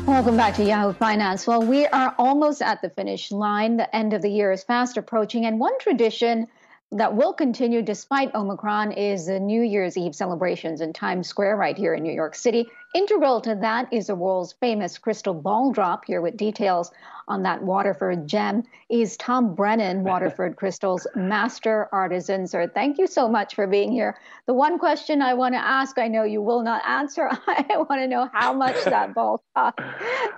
Welcome back to Yahoo Finance. Well, we are almost at the finish line. The end of the year is fast approaching, and one tradition that will continue despite Omicron is the New Year's Eve celebrations in Times Square right here in New York City. Integral to that is the world's famous crystal ball drop. Here with details on that Waterford gem is Tom Brennan, Waterford Crystal's master artisan. Sir, thank you so much for being here. The one question I want to ask, I know you will not answer. I want to know how much that ball cost.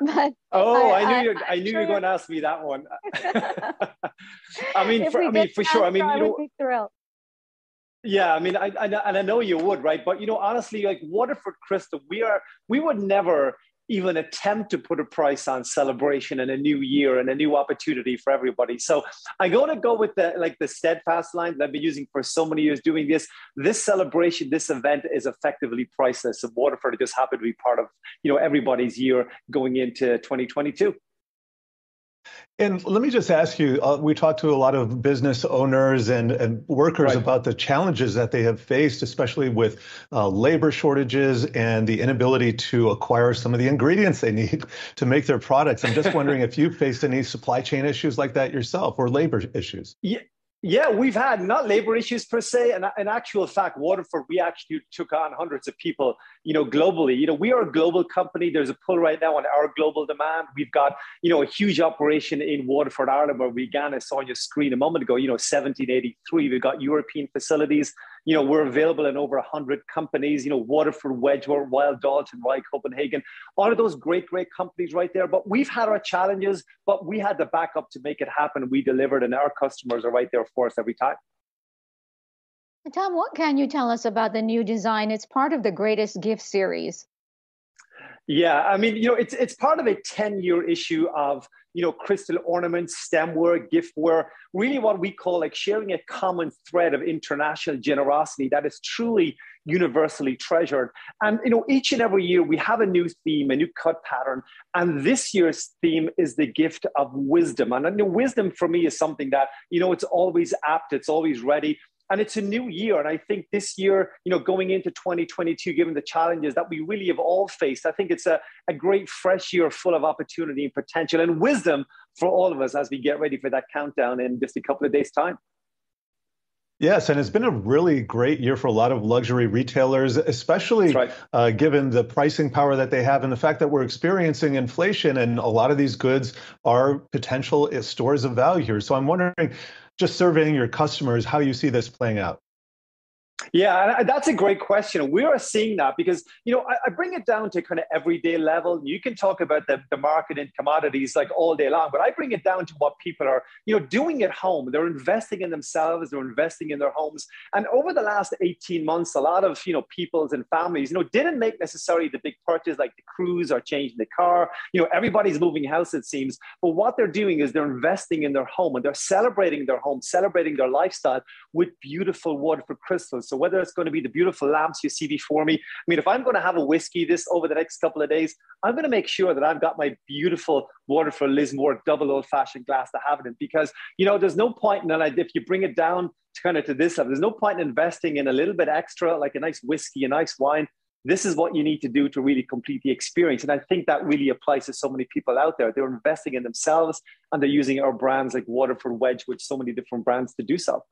But I knew you were going to ask me that one. For sure. I would be thrilled. Yeah, I know you would, right? But honestly, like Waterford Crystal, we would never even attempt to put a price on celebration and a new year and a new opportunity for everybody. So I'm going to go with the steadfast line that I've been using for so many years doing this. This celebration, this event is effectively priceless. And Waterford just happened to be part of, everybody's year going into 2022. And let me just ask you, we talked to a lot of business owners and workers about the challenges that they have faced, especially with labor shortages and the inability to acquire some of the ingredients they need to make their products. I'm just wondering if you faced any supply chain issues like that yourself or labor issues. Yeah, we've had not labor issues per se. And in actual fact, Waterford, we actually took on hundreds of people, globally. We are a global company. There's a pull right now on our global demand. We've got, a huge operation in Waterford, Ireland, where we began, I saw on your screen a moment ago, 1783. We've got European facilities. We're available in over 100 companies, Waterford, Wedgwood, Wild Dalton, Rye, Copenhagen, all of those great companies right there. But we've had our challenges, but we had the backup to make it happen. We delivered, and our customers are right there for us every time. Tom, what can you tell us about the new design? It's part of the Greatest Gift series. Yeah, it's part of a 10-year issue of, crystal ornaments, stemware, giftware, really what we call like sharing a common thread of international generosity that is truly universally treasured. And, each and every year we have a new theme, a new cut pattern. And this year's theme is the gift of wisdom. And wisdom for me is something that, it's always apt, it's always ready. And it's a new year. And I think this year, going into 2022, given the challenges that we really have all faced, I think it's a great fresh year full of opportunity and potential and wisdom for all of us as we get ready for that countdown in just a couple of days' time. Yes, and it's been a really great year for a lot of luxury retailers, especially given the pricing power that they have and the fact that we're experiencing inflation and a lot of these goods are potential stores of value here. So I'm wondering, just surveying your customers, how you see this playing out. Yeah, that's a great question. We are seeing that because, I bring it down to kind of everyday level. You can talk about the market and commodities like all day long, but I bring it down to what people are, doing at home. They're investing in themselves. They're investing in their homes. And over the last 18 months, a lot of, peoples and families, didn't make necessarily the big purchase like the cruise or changing the car. Everybody's moving house, it seems. But what they're doing is they're investing in their home and they're celebrating their home, celebrating their lifestyle with beautiful Waterford crystals. So whether it's going to be the beautiful lamps you see before me, if I'm going to have a whiskey this over the next couple of days, I'm going to make sure that I've got my beautiful Waterford Lismore double old-fashioned glass to have it in, because there's no point in that. If you bring it down to this level, there's no point in investing in a little bit extra, like a nice whiskey, a nice wine. This is what you need to do to really complete the experience. And I think that really applies to so many people out there. They're investing in themselves and they're using our brands like Waterford, Wedgwood, so many different brands to do so.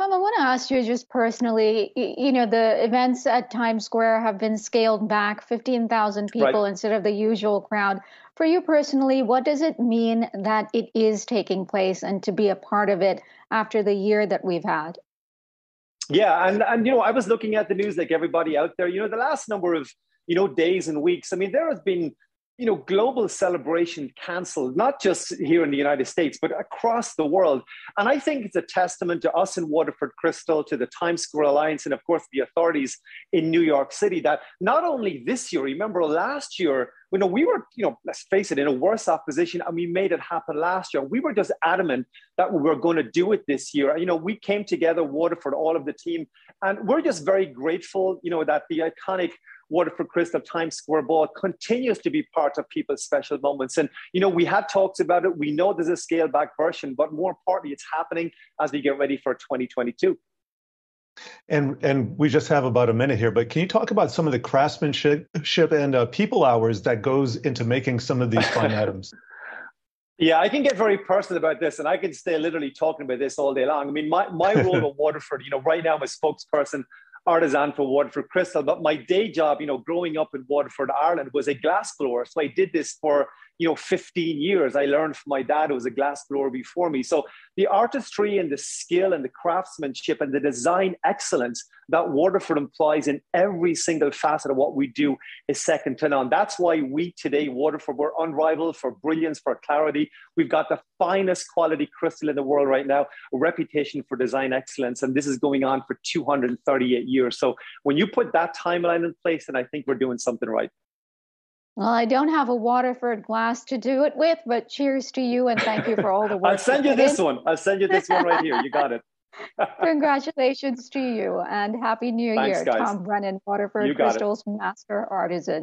Tom, I want to ask you just personally, the events at Times Square have been scaled back, 15,000 people instead of the usual crowd. For you personally, what does it mean that it is taking place and to be a part of it after the year that we've had? Yeah, and I was looking at the news like everybody out there, the last number of, days and weeks. There has been global celebration canceled, not just here in the United States, but across the world. And I think it's a testament to us in Waterford Crystal, to the Times Square Alliance, and of course the authorities in New York City, that not only this year, remember last year, we were, let's face it, in a worse off position, and we made it happen last year. We were just adamant that we were going to do it this year. We came together, Waterford, all of the team, and we're just very grateful, that the iconic Waterford Crystal Times Square Ball continues to be part of people's special moments. And, we had talks about it. We know there's a scaled back version, but more importantly, it's happening as we get ready for 2022. And we just have about a minute here, but can you talk about some of the craftsmanship and people hours that goes into making some of these fine items? Yeah, I can get very personal about this, and I can stay literally talking about this all day long. I mean, my role at Waterford, right now I'm a spokesperson, Artisan for Waterford Crystal, but my day job, growing up in Waterford, Ireland, was a glass blower. So I did this for 15 years. I learned from my dad, who was a glass blower before me. So the artistry and the skill and the craftsmanship and the design excellence that Waterford implies in every single facet of what we do is second to none. That's why we today, Waterford, we're unrivaled for brilliance, for clarity. We've got the finest quality crystal in the world right now, a reputation for design excellence. And this is going on for 238 years. So when you put that timeline in place, then I think we're doing something right. Well, I don't have a Waterford glass to do it with, but cheers to you and thank you for all the work. I'll send you this one. I'll send you this one right here. You got it. Congratulations to you and Happy New Thanks, Year, guys. Tom Brennan, Waterford Crystal's Master Artisan.